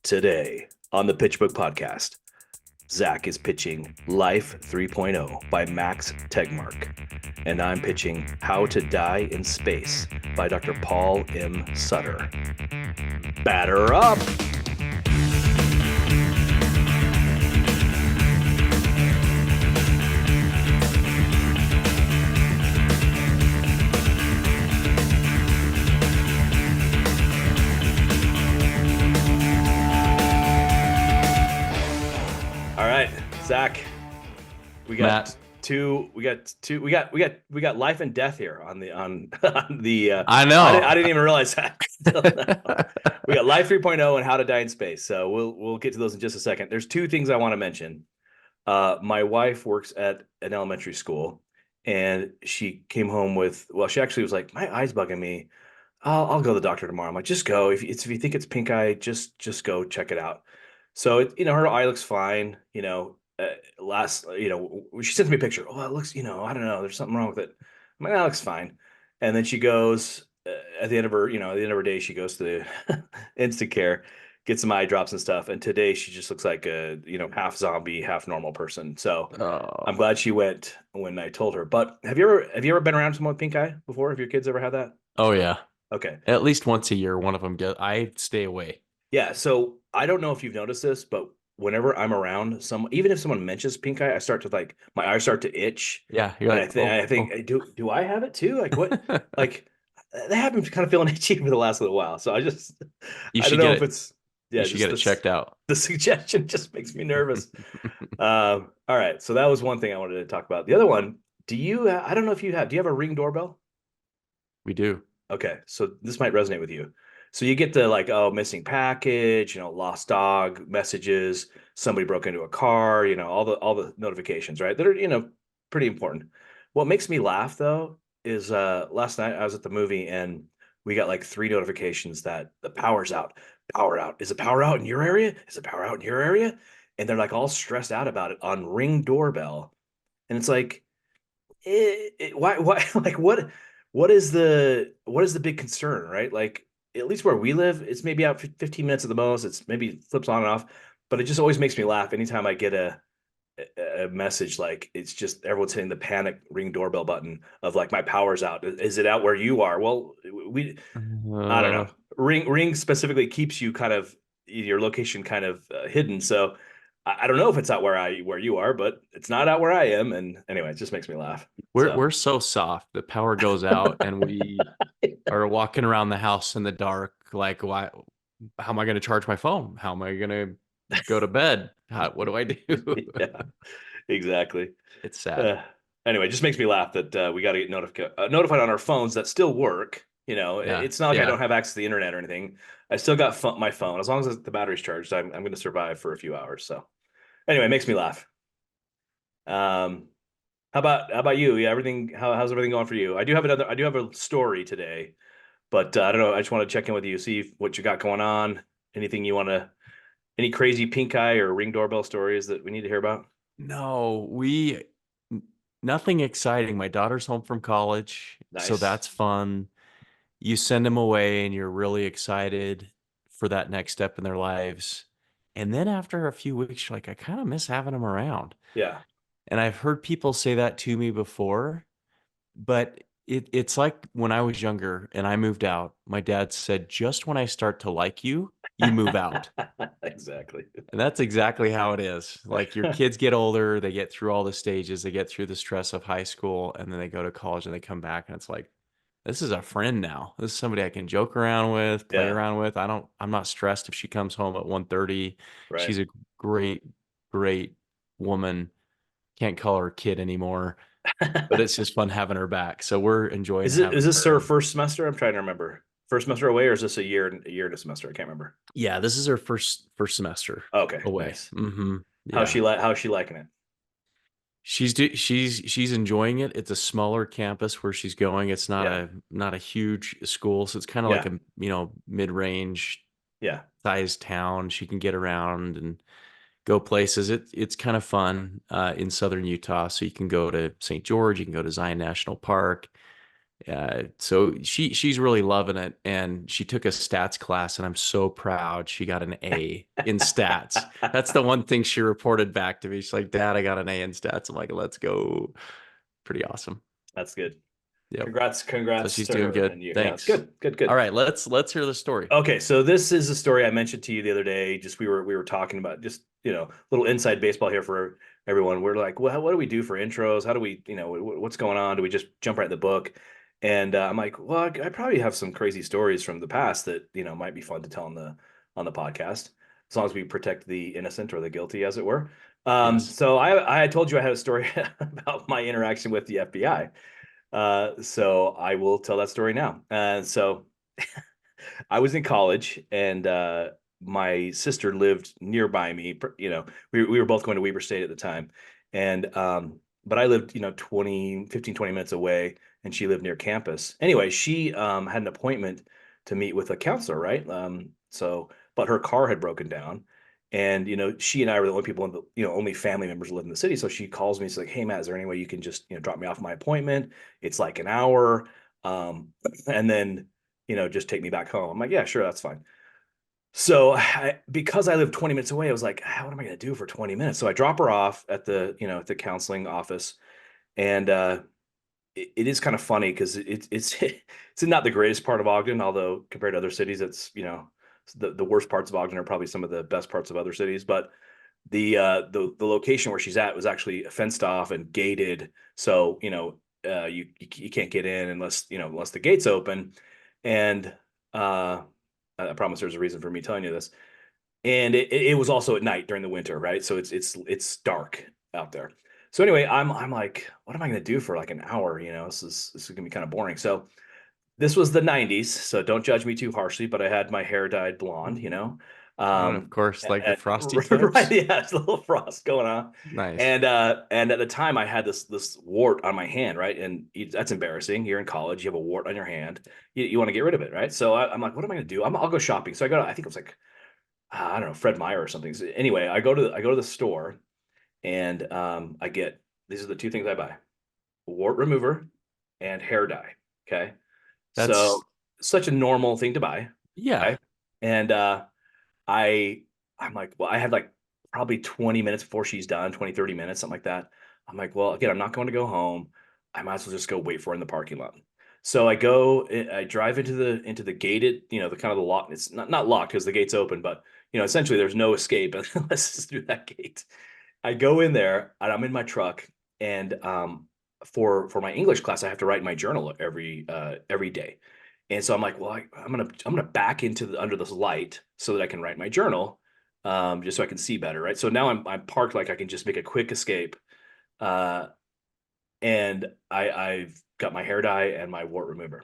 Today on the PitchBook podcast, Zac is pitching Life 3.0 by Max Tegmark, and I'm pitching How to Die in Space by Dr. Paul M. Sutter. Batter up! All right, Zac, we got Matt. we got life and death here on the I know. I didn't even realize that. We got Life 3.0 and How to Die in Space. So we'll get to those in just a second. There's two things I want to mention. My wife works at an elementary school, and she came home with, well, she actually was like, my eye's bugging me. I'll go to the doctor tomorrow. I'm like, just go. If you think it's pink eye, just go check it out. So her eye looks fine. She sends me a picture. Oh, it looks, I don't know. There's something wrong with it. My eye looks fine. And then she goes at the end of her day, she goes to the Instant Care, gets some eye drops and stuff. And today she just looks like a, half zombie, half normal person. So I'm Oh, glad she went when I told her. But have you ever been around someone with pink eye before? Have your kids ever had that? oh yeah. Okay. At least once a year, one of them get. I stay away. Yeah, so I don't know if you've noticed this, but whenever I'm around even if someone mentions pink eye, I start to like my eyes start to itch, Yeah, you're and like, I oh, think, oh. do I have it too? Like what? Like they have been kind of feeling itchy for the last little while, so You I don't should know get if it. it's You yeah, should just get it this checked out. the suggestion just makes me nervous. All right, so that was one thing I wanted to talk about. The other one, I don't know if do you have a Ring doorbell? We do. Okay, so this might resonate with you. So you get the like, oh, missing package, lost dog messages, somebody broke into a car, all the notifications, right? That are, pretty important. What makes me laugh though is last night I was at the movie and we got like three notifications that the power's out. Power out. Is the power out in your area? Is the power out in your area? And they're like all stressed out about it on Ring doorbell. And it's like, why like what is the big concern, right? Like at least where we live, it's maybe out 15 minutes at the most. It's maybe flips on and off, but it just always makes me laugh anytime I get a message like it's just everyone's hitting the panic Ring doorbell button of like my power's out. Is it out where you are? Well, we I don't Uh, know. Ring specifically keeps you kind of your location kind of hidden. So I don't know if it's out where you are, but it's not out where I am. And anyway, it just makes me laugh. we're So we're so soft. The power goes out, and we are walking around the house in the dark. Like, why? How am I going to charge my phone? How am I going to go to bed? What do I do? yeah, exactly. It's sad. Uh, anyway, it just makes me laugh that we got to get notified on our phones that still work. Yeah, It's not like I yeah. don't have access to the internet or anything. I still got my phone. As long as the battery's charged, I'm going to survive for a few hours. So anyway, it makes me laugh. Um, how about you? Yeah, how's everything going for you? I do have a story today, but I don't know. I just want to check in with you, see what you got going on. Anything you want to, any crazy pink eye or Ring doorbell stories that we need to hear about? No, nothing exciting. My daughter's home from college, so Nice. that's fun. You send them away and you're really excited for that next step in their lives. And then after a few weeks, you're like, I kind of miss having them around. Yeah. And I've heard people say that to me before, but it's like when I was younger and I moved out, my dad said, just when I start to like you, you move out. Exactly. And that's exactly how it is. Like your kids get older, they get through all the stages, they get through the stress of high school, and then they go to college and they come back and it's like, this is a friend now. This is somebody I can joke around with, play Yeah. around with. I'm not stressed if she comes home at 1:30. Right. She's a great, great woman. Can't call her kid anymore, but it's just fun having her back. So we're enjoying Is having this her. her And first semester? I'm trying to remember. First semester away, or is this a year and a semester? I can't remember. yeah, this is her first semester Okay, away. nice. Yeah. How's she liking it? She's enjoying it. It's a smaller campus where she's going. It's Yeah. not a huge school, so it's kind of like Yeah. a, mid-range Yeah. sized town. She can get around and go places. It's kind of fun in southern Utah. So you can go to St. George, you can go to Zion National Park. So she's really loving it, and she took a stats class, and I'm so proud she got an A in stats. That's the one thing she reported back to me. She's like, "Dad, I got an A in stats." I'm like, "Let's go." Pretty awesome. That's good. Yep. So Congrats she's to doing her good. and you. Yeah, it's Thanks. good. Good, All good. right, let's hear the story. Okay, so this is a story I mentioned to you the other day. Just we were talking about just, little inside baseball here for everyone. We're like, well, what do we do for intros? How do we, what's going on? Do we just jump right in the book? And I'm like, well, I probably have some crazy stories from the past that, might be fun to tell on the podcast, as long as we protect the innocent or the guilty, as it were. Yes. So I told you I had a story about my interaction with the FBI. So I will tell that story now. So I was in college, and my sister lived nearby me. We were both going to Weber State at the time. And but I lived, 20 minutes away, and she lived near campus. Anyway, she had an appointment to meet with a counselor, right? But her car had broken down. And she and I were the only people in the, only family members who live in the city. So she calls me. She's like, "Hey Matt, is there any way you can just drop me off my appointment? It's like an hour, and then just take me back home." I'm like, "Yeah, sure, that's fine." So because I live 20 minutes away, I was like, what am I going to do for 20 minutes? So I drop her off at at the counseling office. And it is kind of funny because it's not the greatest part of Ogden, although compared to other cities, it's, the worst parts of Ogden are probably some of the best parts of other cities. But the location where she's at was actually fenced off and gated. So, you can't get in unless the gates open. And uh I promise there's a reason for me telling you this. And it was also at night during the winter, right? So it's dark out there. So anyway, I'm like, what am I gonna do for like an hour? This is gonna be kind of boring. So this was the 90s, so don't judge me too harshly, but I had my hair dyed blonde. Of course, like the And frosty right, tips. yeah, there's a little frost going on. Nice. And at the time I had this wart on my hand, right? And that's embarrassing. You're in college, you have a wart on your hand. You want to get rid of it, right? So I'm like, what am I gonna do? I'll go shopping. So I think it was like, I don't know, Fred Meyer or something. So anyway, I go to the store, and I get, these are the two things I buy: wart remover and hair dye. Okay. So That's such a normal thing to buy. yeah. Okay. And I I'm like, well, I had like probably 20 minutes before she's done, 20, 30 minutes, something like that. I'm like, well, again, I'm not going to go home. I might as well just go wait for her in the parking lot. So I drive into the gated, the kind of the lock. It's not locked because the gate's open, but essentially there's no escape unless it's through that gate. I go in there, and I'm in my truck, and for my English class, I have to write my journal every day. And so I'm like, well, I'm gonna back into under this light so that I can write my journal, just so I can see better, right? So now I'm parked, like I can just make a quick escape, uh, and I've got my hair dye and my wart remover.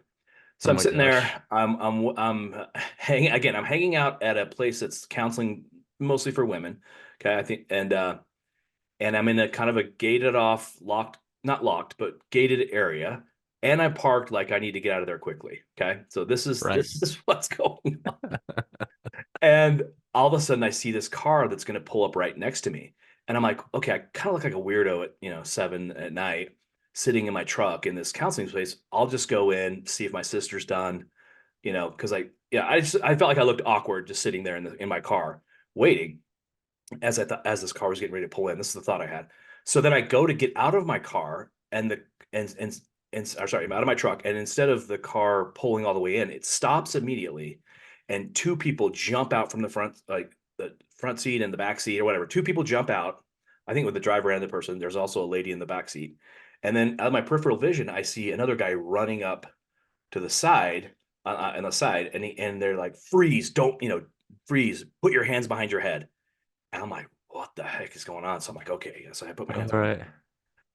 So Oh I'm my sitting gosh. there. I'm hanging again. I'm hanging out at a place that's counseling mostly for women. Okay, I think, and I'm in a kind of a gated off, locked, not locked, but gated area. And I parked like I need to get out of there quickly. Okay. So this is Right. this is what's going on. And all of a sudden I see this car that's going to pull up right next to me. And I'm like, okay, I kind of look like a weirdo at, 7 at night, sitting in my truck in this counseling place. I'll just go in, see if my sister's done, because I felt like I looked awkward just sitting there in my car waiting, as this car was getting ready to pull in. This is the thought I had. So then I go to get out of my car, or sorry, I'm out of my truck, and instead of the car pulling all the way in, it stops immediately, and two people jump out from the front, like the front seat and the back seat or whatever. Two people jump out. I think with the driver and the person. There's also a lady in the back seat, and then out of my peripheral vision, I see another guy running up to the side, on the side, and they're like, "Freeze! Don't freeze! Put your hands behind your head." And I'm like, what the heck is going on? So I'm like, okay. So I put my All hands on, right.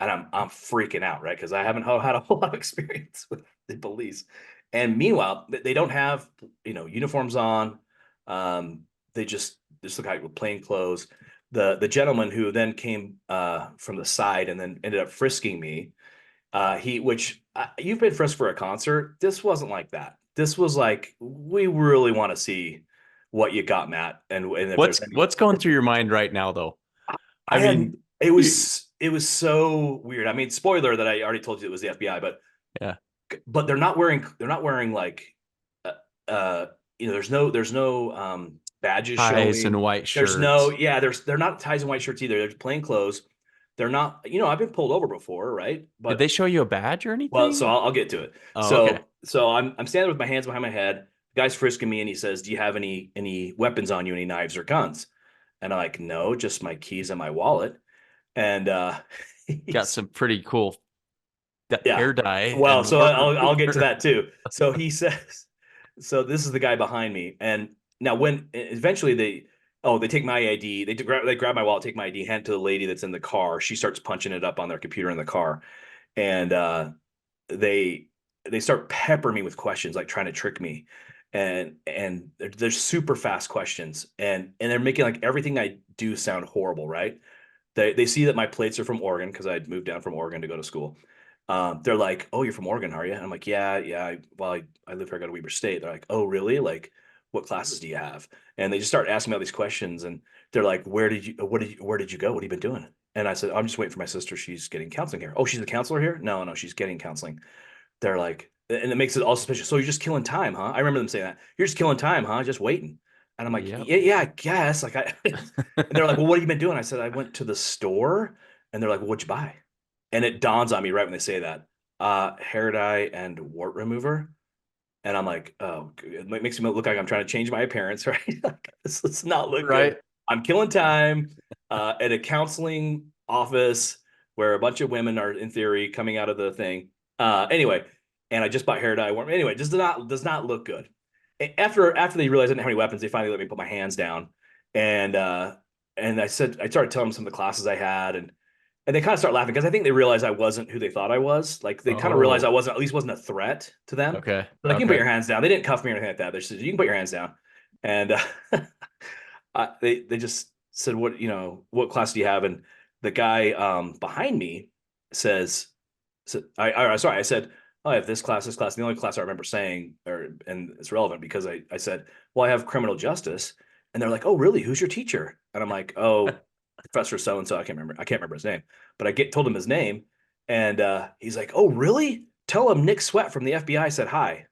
and I'm freaking out, right? Because I haven't had a whole lot of experience with the police. And meanwhile, they don't have uniforms on. They just look like with plain clothes. The gentleman who then came from the side and then ended up frisking me. You've been frisked for a concert. This wasn't like that. This was like, we really want to see what you got, Matt, and if there's any. What's going through your mind right now though? I I had mean, it you, was it was so weird. I mean, spoiler that I already told you it was the FBI, but yeah. but they're not wearing like uh, uh there's no badges Ties and showing. white There's no shirts. yeah, they're not ties and white shirts either. They're plain clothes. They're not, I've been pulled over before, right? Did they But show you a badge or well, so anything? I'll get to it. Oh, okay. So I'm standing with my hands behind my head. The guy's frisking me and he says, "Do you have any weapons on you, any knives or guns?" And I'm like, "No, just my keys and my wallet." And Got he's some pretty cool yeah. hair dye Well, and so wart I'll get to remover. that too. So he says, so this is the guy behind me, and now when eventually they take my ID, they grab my wallet, take my ID, hand it to the lady that's in the car. She starts punching it up on their computer in the car, and they they start peppering me with questions, like trying to trick me, and they're super fast questions, and they're making like everything I do sound horrible, right? They see that my plates are from Oregon because I'd moved down from Oregon to go to school. They're like, "Oh, you're from Oregon, are you?" And I'm like, "Yeah, yeah. I live here. I go to Weber State." They're like, "Oh, really? Like, what classes do you have?" And they just start asking me all these questions, and they're like, where did you go? What have you been doing?" And I said, "I'm just waiting for my sister. She's getting counseling here." "Oh, she's a counselor here?" "No, no, she's getting counseling." They're like, and it makes it all suspicious. "So you're just killing time, huh?" I remember them saying that. "You're just killing time, huh? Just waiting." And I'm like, Yep. "Yeah, yeah, I guess." Like and they're like, "Well, what have you been doing?" I said, "I went to the store." And they're like, "Well, what'd you buy?" And it dawns on me right when they say that, hair dye and wart remover. And I'm like, "Oh, it makes me look like I'm trying to change my appearance," right? Like, this does not look good. Right. I'm killing time at a counseling office where a bunch of women are, in theory, coming out of the thing. Anyway, and I just bought hair dye. Anyway, just does not look good. After they realized I didn't have any weapons, they finally let me put my hands down, and uh, and I started telling them some of the classes I had, and they kind of start laughing because I think they realized I wasn't who they thought I was. Like they kind of realized I Oh, wasn't, at least wasn't a threat to them. okay. They're like, "You can put Okay. your hands down." They didn't cuff me or anything like that. They said, "You can put your hands down." And they just said, what class do you have?" And the guy behind me says, sorry, I said, "Oh, I have this class, this class." And the only class I remember saying, and it's relevant because I said, "Well, I have criminal justice." And they're like, "Oh, really? Who's your teacher?" And I'm like, "Oh, Professor so and so." I can't remember his name, but told him his name, and he's like, "Oh, really? Tell him Nick Sweat from the FBI said hi."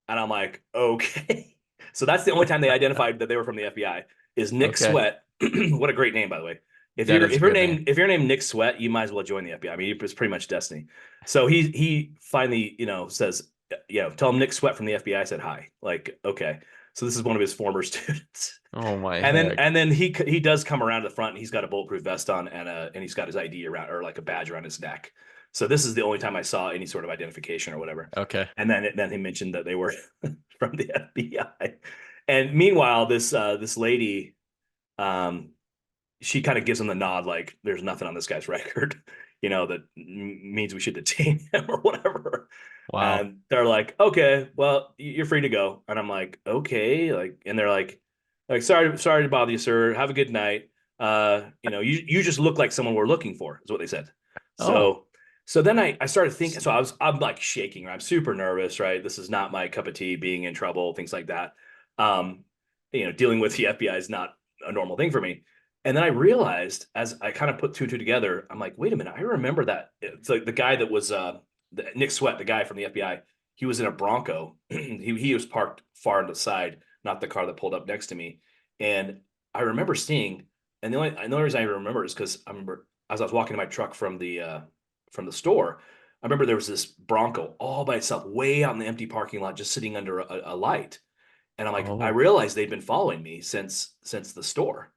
And I'm like, "Okay." So that's the only time they identified that they were from the FBI is Nick Okay. Sweat. What a great name, by the way. If That you're is a if you're good name. named if you're named Nick Sweat, you might as well join the FBI. I mean, it's pretty much destiny. So he finally, says, "Tell him Nick Sweat from the FBI said hi." Like, okay. So this is one of his former students. Oh my And then heck. and then he does come around to the front and he's got a bulletproof vest on and he's got his ID around, or like a badge around his neck. So this is the only time I saw any sort of identification or whatever. Okay. And then he mentioned that they were from the FBI. And meanwhile, this lady, um, she kind of gives him the nod, like there's nothing on this guy's record, that means we should detain him or whatever. Wow. And they're like, "Okay, well, you're free to go." And I'm like, "Okay," and they're like, sorry to bother you, sir. Have a good night. You just look like someone we're looking for, is what they said. Oh. So then I started thinking. So I'm like shaking. Right? I'm super nervous. Right, this is not my cup of tea. Being in trouble, things like that. Um, dealing with the FBI is not a normal thing for me. And then I realized, as I kind of put two and two together, I'm like, "Wait a minute, I remember that." It's like the guy that was Nick Sweat, the guy from the FBI. He was in a Bronco. He was parked far on the side, not the car that pulled up next to me. And I remember seeing, and the only reason I remember is because I remember as I was walking to my truck from the store, I remember there was this Bronco all by itself, way out in the empty parking lot, just sitting under a light. And I'm like, I Oh. realized they'd been following me since the store.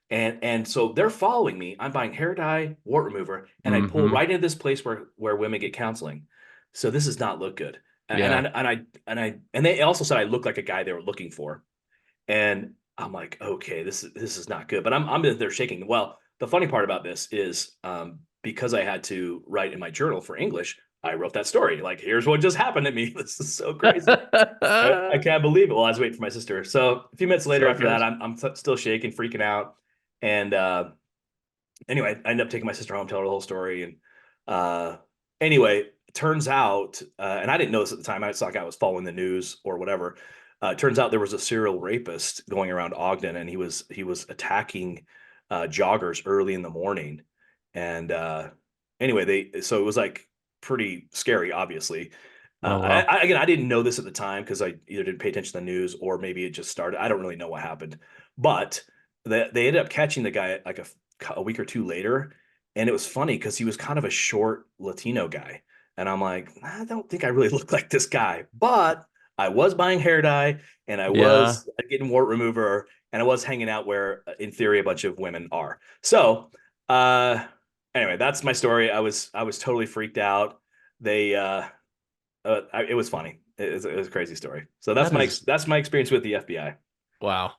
And so they're following me. I'm buying hair dye, wart remover, and I pull Mm-hmm. right into this place where women get counseling. So this does not look good. And I Yeah. and they also said I look like a guy they were looking for. And I'm like, "Okay, this is not good." But I'm in there shaking. Well, the funny part about this is because I had to write in my journal for English, I wrote that story. Like, here's what just happened to me. This is so crazy. I can't believe it. Well, I was waiting for my sister. So a few minutes later So after that, good. I'm still shaking, freaking out. And anyway, I ended up taking my sister home, tell her the whole story. And anyway, it turns out, and I didn't know this at the time. It's not like I was following the news or whatever. It turns out there was a serial rapist going around Ogden, and he was attacking joggers early in the morning. And anyway, so it was like pretty scary, obviously. Oh, wow. Again, I didn't know this at the time because I either didn't pay attention to the news or maybe it just started. I don't really know what happened, but they ended up catching the guy like a week or two later, and it was funny because he was kind of a short Latino guy, and I'm like, I don't think I really look like this guy, but I was buying hair dye and I Yeah, was getting wart remover and I was hanging out where, in theory, a bunch of women are. So, uh, anyway, that's my story. I was totally freaked out. They it was funny. It was a crazy story. So that is that's my experience with the FBI. wow.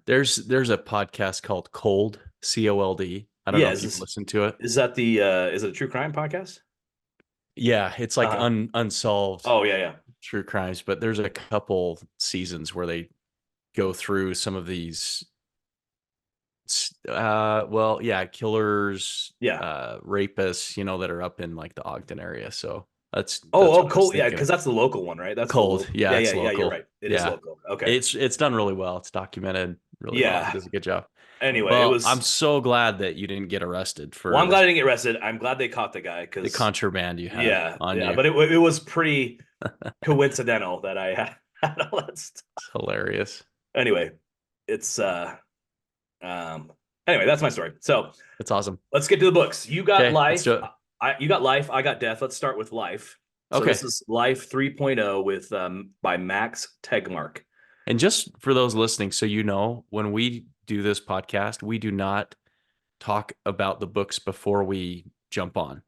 There's a podcast called Cold, Cold. I don't know Yeah, if you've listened to it. is that the is it a true crime podcast? Yeah, it's like Uh-huh. unsolved Oh yeah, yeah. true crimes, but there's a couple seasons where they go through some of these well, yeah, killers, Yeah. rapists, that are up in like the Ogden area. So that's Oh, what I was cool. Yeah, thinking because of. that's the local one, right? That's the Cold. local. Yeah, Yeah, yeah, it's yeah. You're local. right. It is Yeah. local. Okay. It's done really well. It's documented really well. It Yeah. does a good job. Anyway, it Well, I'm was. so glad that you didn't get arrested Well, I'm for glad I didn't get arrested. I'm glad they caught the guy the because, contraband you had yeah, on yeah. you. But it was pretty coincidental that I had all that stuff. It's hilarious. Anyway, it's um. Anyway, that's my story. So It's awesome. let's get to the books. You got Okay, let's life. do it. You got life. I got death. Let's start with life. So this Okay. is Life 3.0 with by Max Tegmark. And just for those listening, so when we do this podcast, we do not talk about the books before we jump on.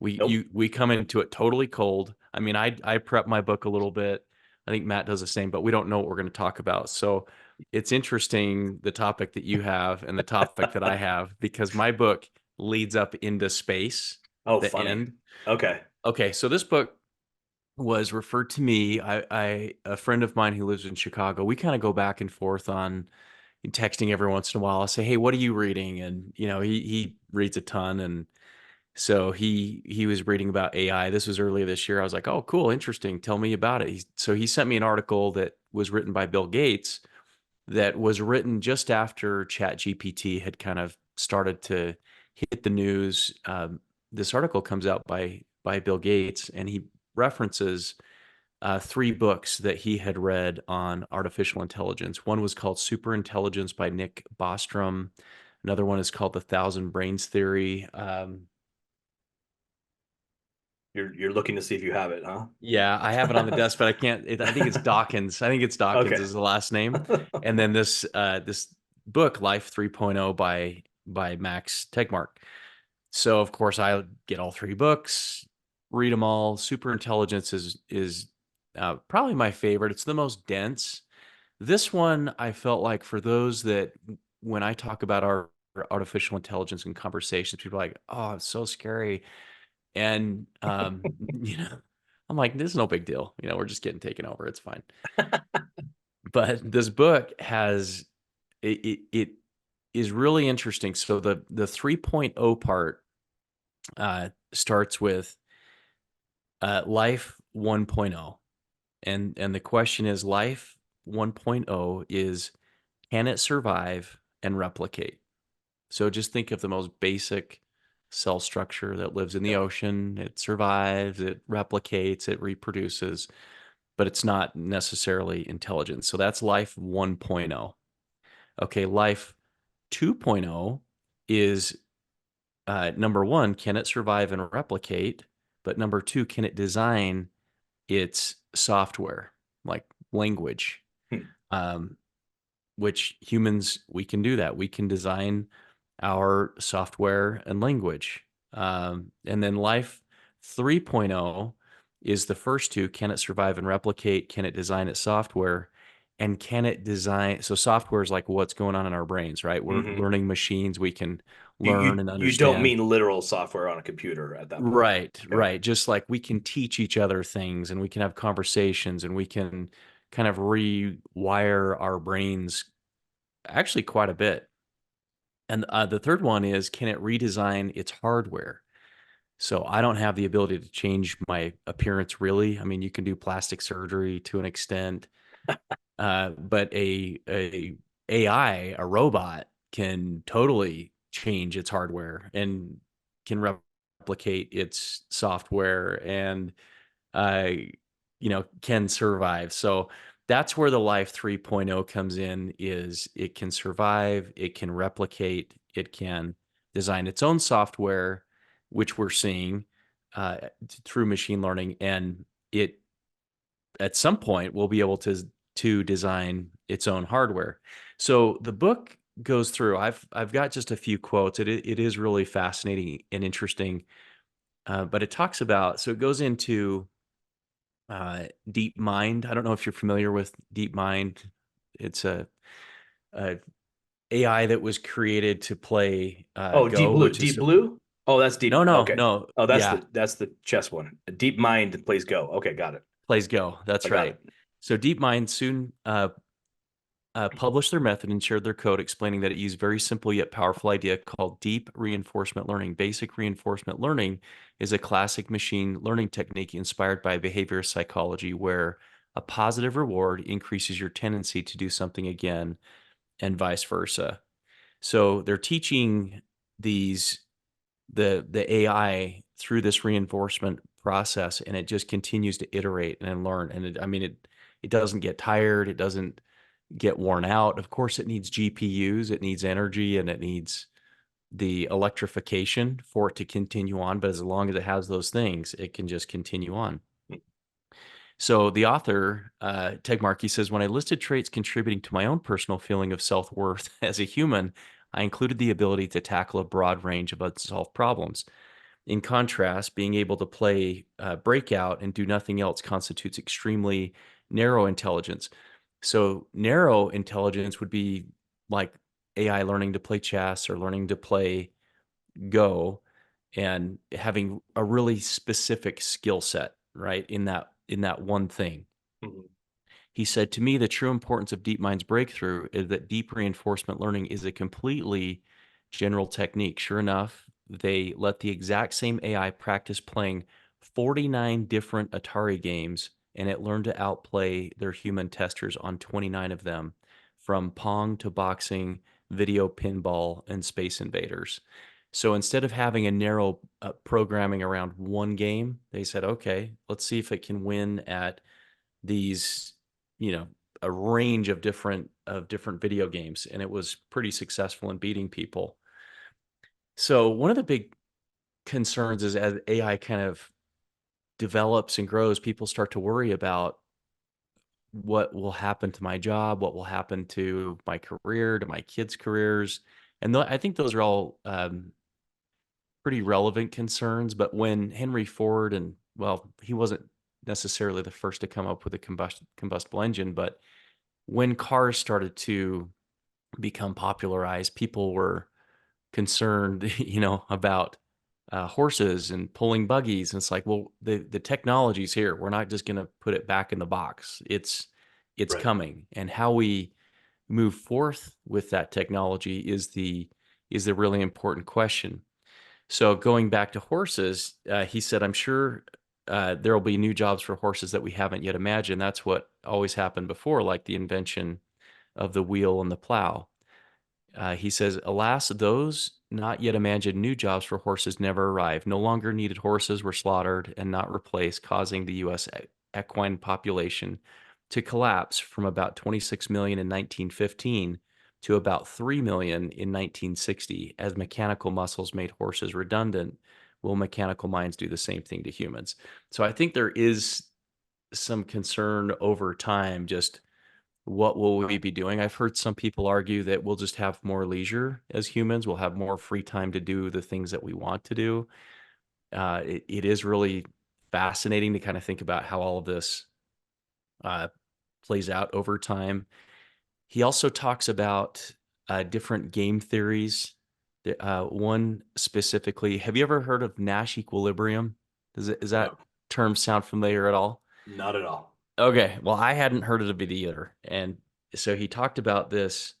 Nope. We come into it totally cold. I mean, I prep my book a little bit. I think Matt does the same, but we don't know what we're going to talk about. So it's interesting the topic that you have and the topic that I have because my book leads up into space, Oh, the funny. end. Okay. Okay, so this book was referred to me. I a friend of mine who lives in Chicago. We kind of go back and forth on texting every once in a while. I'll say, "Hey, what are you reading?" And he reads a ton, and so he was reading about AI. This was earlier this year. I was like, "Oh, cool, interesting. Tell me about it." So he sent me an article that was written by Bill Gates that was written just after ChatGPT had kind of started to hit the news. This article comes out by Bill Gates, and he references three books that he had read on artificial intelligence. One was called Superintelligence by Nick Bostrom. Another one is called The Thousand Brains Theory. You're looking to see if you have it, huh? Yeah, I have it on the desk, but I can't. I think it's Dawkins. I think it's Dawkins Okay. is the last name. And then this book, Life 3.0 by Max Tegmark. So of course I get all three books, read them all. Superintelligence is probably my favorite. It's the most dense. This one I felt like for those that when I talk about our artificial intelligence and conversations, people are like, oh, it's so scary. And I'm like, this is no big deal. We're just getting taken over. It's fine. But this book has it is really interesting. So the 3.0 part starts with life 1.0. And the question is life 1.0 is can it survive and replicate? So just think of the most basic cell structure that lives in the Yep. ocean. It survives, it replicates, it reproduces, but it's not necessarily intelligent. So that's life 1.0. Okay, life 2.0 is number one, can it survive and replicate? But number two, can it design its software, like language? Hmm. Um, which humans, we can do that. We can design our software and language. And then life 3.0 is the first two. Can it survive and replicate? Can it design its software? And can it design? So software is like what's going on in our brains, right? We're Hmm. learning machines. We can You, learn you and you don't understand. mean literal software on a computer at that point. Right, Okay. right. Just like we can teach each other things and we can have conversations and we can kind of rewire our brains actually quite a bit. And the third one is can it redesign its hardware? So I don't have the ability to change my appearance really. I mean, you can do plastic surgery to an extent, but a AI, a robot, can totally change its hardware and can replicate its software and uh, can survive. So that's where the Life 3.0 comes in, is it can survive, it can replicate, it can design its own software, which we're seeing uh, through machine learning, and it at some point will be able to design its own hardware. So the book goes through. I've got just a few quotes. It is really fascinating and interesting, but it talks about. So it goes into Deep Mind. I don't know if you're familiar with Deep Mind. It's a AI that was created to play Oh, Deep Go, Blue. which is Deep Blue? Oh, that's no, deep. no, Okay. no. Oh, Yeah, that's the chess one. Deep Mind plays Go. Okay, got it. plays Go. I That's got right. it. So Deep Mind soon published their method and shared their code, explaining that it used very simple yet powerful idea called deep reinforcement learning. Basic reinforcement learning is a classic machine learning technique inspired by behavioral psychology, where a positive reward increases your tendency to do something again, and vice versa. So they're teaching these the AI through this reinforcement process, and it just continues to iterate and learn. And it doesn't get tired. It doesn't get worn out. Of course, it needs GPUs, it needs energy, and it needs the electrification for it to continue on. But as long as it has those things, it can just continue on. So the author, Ted Markey, says, when I listed traits contributing to my own personal feeling of self-worth as a human, I included the ability to tackle a broad range of unsolved problems. In contrast, being able to play breakout and do nothing else constitutes extremely narrow intelligence. So, narrow intelligence would be like AI learning to play chess or learning to play Go, and having a really specific skill set, right? In that one thing. Mhm. He said, to me, the true importance of DeepMind's breakthrough is that deep reinforcement learning is a completely general technique. Sure enough, they let the exact same AI practice playing 49 different Atari games, and it learned to outplay their human testers on 29 of them, from Pong to boxing, video pinball, and Space Invaders. So instead of having a narrow programming around one game, they said, okay, let's see if it can win at these, you know, a range of different video games, and it was pretty successful in beating people. So one of the big concerns is, as AI kind of develops and grows, people start to worry about what will happen to my job, what will happen to my career, to my kids' careers, and I think those are all pretty relevant concerns. But when Henry Ford, and well, he wasn't necessarily the first to come up with a combustible engine, but when cars started to become popularized, people were concerned, about horses and pulling buggies. And it's like, well, the technology's here. We're not just going to put it back in the box. It's Right. coming, and how we move forth with that technology is the really important question. So going back to horses, he said, I'm sure there will be new jobs for horses that we haven't yet imagined. That's what always happened before, like the invention of the wheel and the plow. He says, alas, those not yet imagined new jobs for horses never arrived. No longer needed horses were slaughtered and not replaced, causing the U.S. equine population to collapse from about 26 million in 1915 to about 3 million in 1960. As mechanical muscles made horses redundant, will mechanical minds do the same thing to humans? So I think there is some concern over time, just what will we be doing? I've heard some people argue that we'll just have more leisure as humans. We'll have more free time to do the things that we want to do. It is really fascinating to kind of think about how all of this uh, plays out over time. He also talks about different game theories. One specifically, have you ever heard of Nash equilibrium? Does that No, term sound familiar at all? not at all. Okay, well, I hadn't heard of it either. And so he talked about this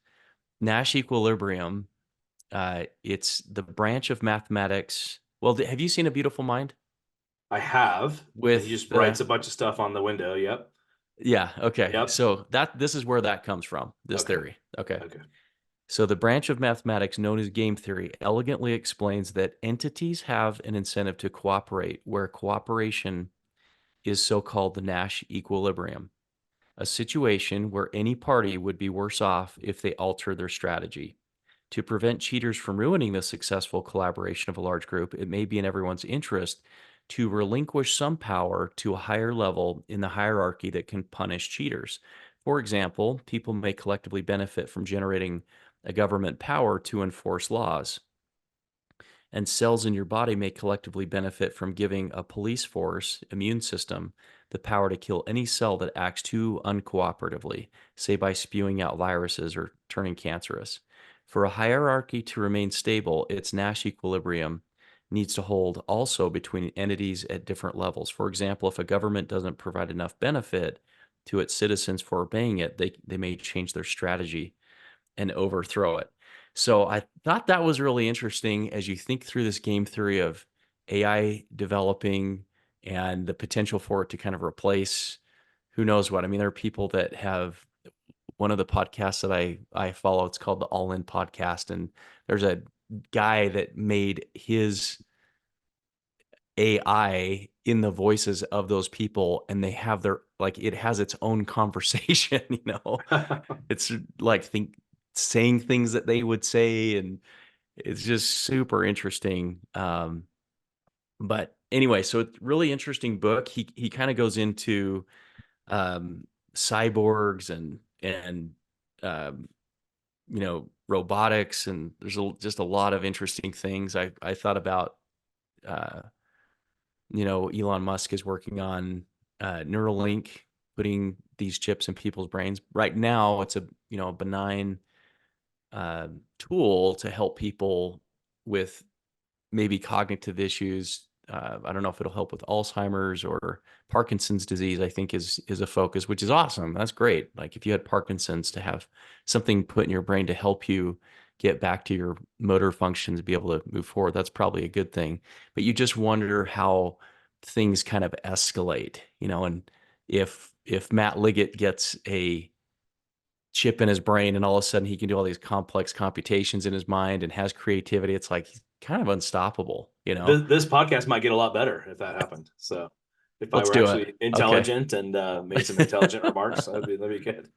Nash equilibrium. It's the branch of mathematics. Well, have you seen A Beautiful Mind I have. And he with just writes a bunch of stuff on the window. Yep. yeah, okay. Yep. So this is where that comes from, this Okay. theory. Okay. Okay. So the branch of mathematics known as game theory elegantly explains that entities have an incentive to cooperate, where cooperation is so-called the Nash equilibrium, a situation where any party would be worse off if they alter their strategy. To prevent cheaters from ruining the successful collaboration of a large group, it may be in everyone's interest to relinquish some power to a higher level in the hierarchy that can punish cheaters. For example, people may collectively benefit from generating a government power to enforce laws, and cells in your body may collectively benefit from giving a police force immune system the power to kill any cell that acts too uncooperatively, say by spewing out viruses or turning cancerous. For a hierarchy to remain stable, its Nash equilibrium needs to hold also between entities at different levels. For example, if a government doesn't provide enough benefit to its citizens for obeying it, they may change their strategy and overthrow it. So I thought that was really interesting as you think through this game theory of AI developing and the potential for it to kind of replace who knows what. I mean, there are people that have one of the podcasts that I follow, it's called the All In Podcast, and there's a guy that made his AI in the voices of those people, and they have their like it has its own conversation, you know. It's like saying things that they would say, and it's just super interesting. But anyway, so it's really interesting book. He kind of goes into um, cyborgs and um, robotics, and there's just a lot of interesting things. I thought about uh, Elon Musk is working on Neuralink, putting these chips in people's brains. Right now, it's a benign tool to help people with maybe cognitive issues. I don't know if it'll help with Alzheimer's or Parkinson's disease. I think is a focus, which is awesome. That's great. Like if you had Parkinson's, to have something put in your brain to help you get back to your motor functions, be able to move forward, that's probably a good thing. But you just wonder how things kind of escalate, and if Matt Liggett gets a chip in his brain and all of a sudden he can do all these complex computations in his mind and has creativity, it's like he's kind of unstoppable. This podcast might get a lot better if that happened. So if I Let's were do it. actually Okay. intelligent and made some intelligent remarks, that'd be good.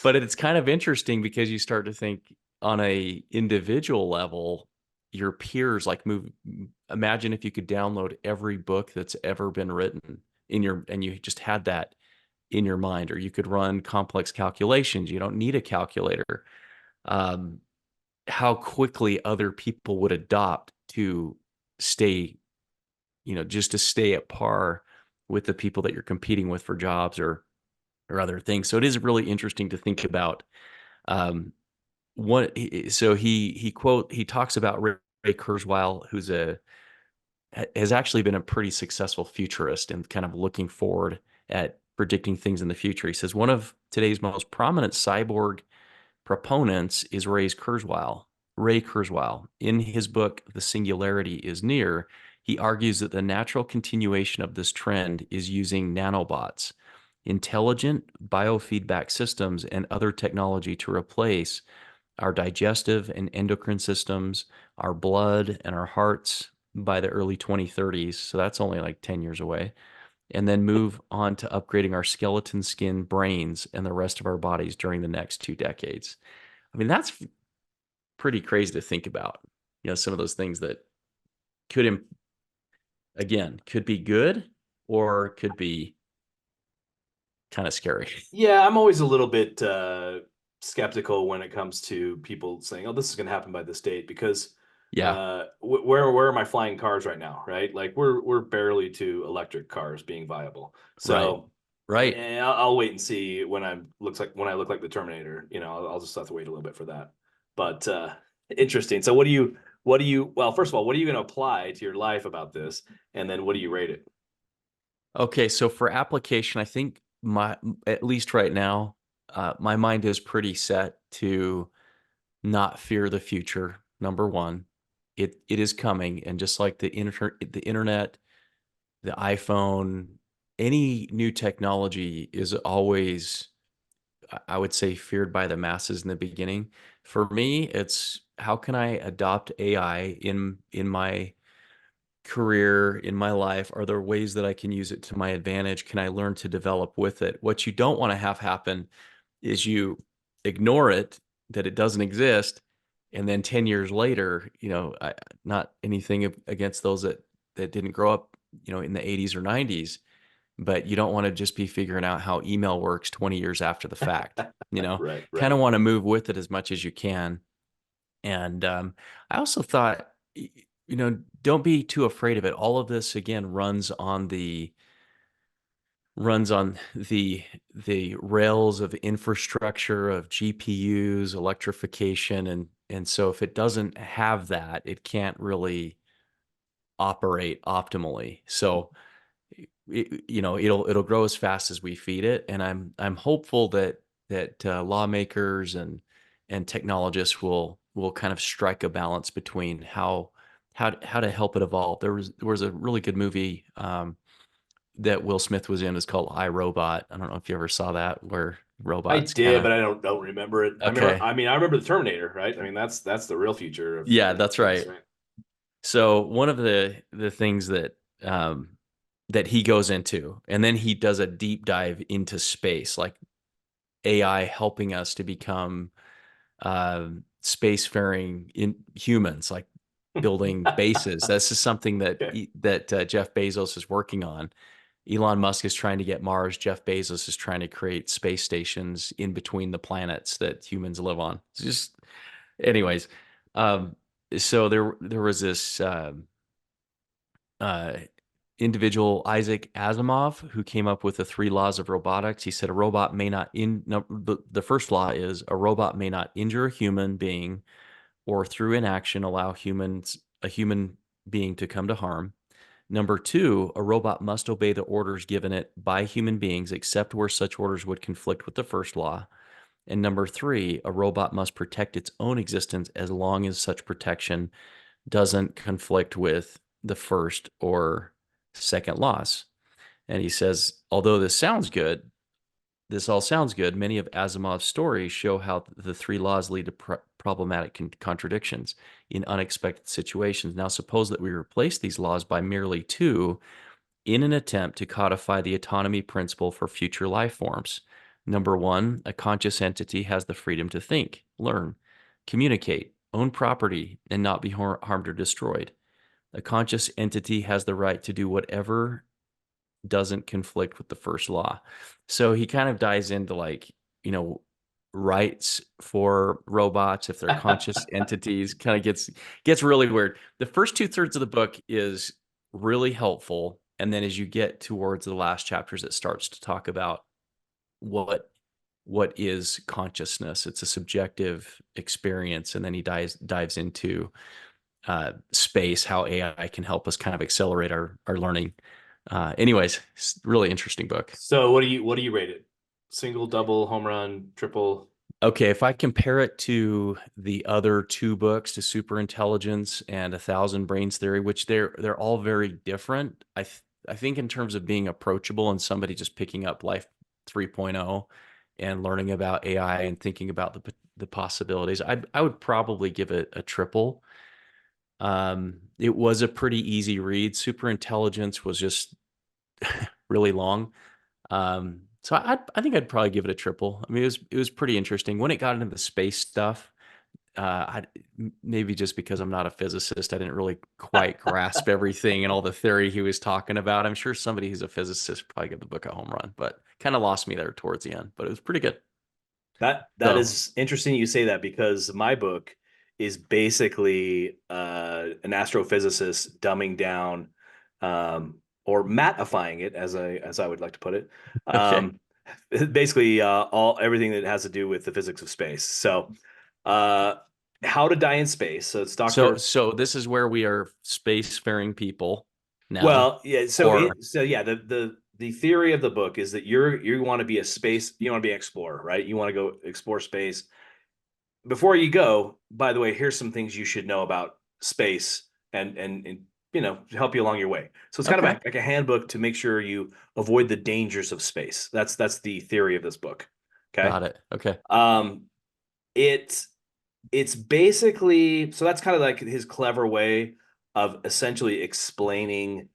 But it's kind of interesting because you start to think on a individual level, your peers like move. Imagine if you could download every book that's ever been written and you just had that in your mind, or you could run complex calculations. You don't need a calculator. Um, how quickly other people would adopt to stay, just to stay at par with the people that you're competing with for jobs or other things. So it is really interesting to think about. Um, so he talks about Ray Kurzweil, who's has actually been a pretty successful futurist and kind of looking forward at predicting things in the future. He says one of today's most prominent cyborg proponents is Ray Kurzweil. Ray Kurzweil, in his book The Singularity is Near, he argues that the natural continuation of this trend is using nanobots, intelligent biofeedback systems, and other technology to replace our digestive and endocrine systems, our blood, and our hearts by the early 2030s. So that's only like 10 years away. And then move on to upgrading our skeleton, skin, brains, and the rest of our bodies during the next 2 decades. I mean, that's pretty crazy to think about. Some of those things that could, again, could be good or could be kind of scary. Yeah, I'm always a little bit skeptical when it comes to people saying, "Oh, this is going to happen by this date," because Yeah, where are my flying cars right now, right? Like we're barely to electric cars being viable. right, So right. I'll wait and see when I look like the Terminator. I'll just have to wait a little bit for that. But interesting. So what do you? Well, first of all, what are you going to apply to your life about this, and then what do you rate it? Okay, so for application, I think my at least right now, my mind is pretty set to not fear the future. Number one, it is coming, and just like the internet, the iPhone, any new technology is always, I would say, feared by the masses in the beginning. For me, it's how can I adopt AI in my career, in my life? Are there ways that I can use it to my advantage? Can I learn to develop with it? What you don't want to have happen is you ignore it, that it doesn't exist, and then 10 years later, not anything against those that didn't grow up, in the 80s or 90s, but you don't want to just be figuring out how email works 20 years after the fact. Right, Kind right. of want to move with it as much as you can. And I also thought, don't be too afraid of it. All of this again runs on the rails of infrastructure of GPUs, electrification, and so if it doesn't have that, it can't really operate optimally. So it'll grow as fast as we feed it, and I'm hopeful that lawmakers and technologists will kind of strike a balance between how to help it evolve. There was a really good movie that Will Smith was in. It's called I, Robot. I don't know if you ever saw that, where I robots kind did, of. but I don't remember it. Okay, I remember the Terminator, right? I mean, that's the real future yeah, of that's space, right. right? So one of the things um, that he goes into, and then he does a deep dive into space, like AI helping us to become spacefaring in humans, like building bases. This is something Okay. that Jeff Bezos is working on. Elon Musk is trying to get Mars. Jeff Bezos is trying to create space stations in between the planets that humans live on. It's just, anyways. Um, so there was this uh, individual, Isaac Asimov, who came up with the three laws of robotics. He said a robot may not in no, the first law is a robot may not injure a human being or through inaction allow a human being to come to harm. Number two, a robot must obey the orders given it by human beings, except where such orders would conflict with the first law. And number three, a robot must protect its own existence as long as such protection doesn't conflict with the first or second laws. And he says, although this all sounds good, many of Asimov's stories show how the three laws lead to problematic contradictions in unexpected situations. Now, suppose that we replace these laws by merely two in an attempt to codify the autonomy principle for future life forms. Number one, a conscious entity has the freedom to think, learn, communicate, own property, and not be harmed or destroyed. A conscious entity has the right to do whatever doesn't conflict with the first law. So he kind of dives into, like, you know, rights for robots if they're conscious entities. Kind of gets really weird. The first two-thirds of the book is really helpful, and then as you get towards the last chapters, it starts to talk about what is consciousness. It's a subjective experience, and then he dives into space, how AI can help us kind of accelerate our learning. Anyways, it's a really interesting book. So what do you rate it? Single, double, home run, triple? Okay, if I compare it to the other two books, to Superintelligence and A Thousand Brains Theory, which they're all very different. I think in terms of being approachable and somebody just picking up Life 3.0 and learning about AI and thinking about the possibilities, I would probably give it a triple. It was a pretty easy read. Superintelligence was just really long. So I think I'd probably give it a triple. I mean, it was pretty interesting when it got into the space stuff. Maybe just because I'm not a physicist, I didn't really quite grasp everything and all the theory he was talking about. I'm sure somebody who's a physicist would probably give the book a home run, but kind of lost me there towards the end. But it was pretty good. That So is interesting you say that because my book is basically an astrophysicist dumbing down or matifying it as I would like to put it. okay. Um, basically all everything that has to do with the physics of space. So uh, how to die in space. So it's So Dr. so this is where we are spacefaring people now, Well, yeah, or so yeah, the theory of the book is that you want to be a space, you want to be an explorer, right? You want to go explore space. Before you go, by the way, here's some things you should know about space and to help you along your way. So it's kind of okay, like a handbook to make sure you avoid the dangers of space. That's the theory of this book. Okay. got it. Okay, Um, it it's basically so that's kind of like his clever way of essentially explaining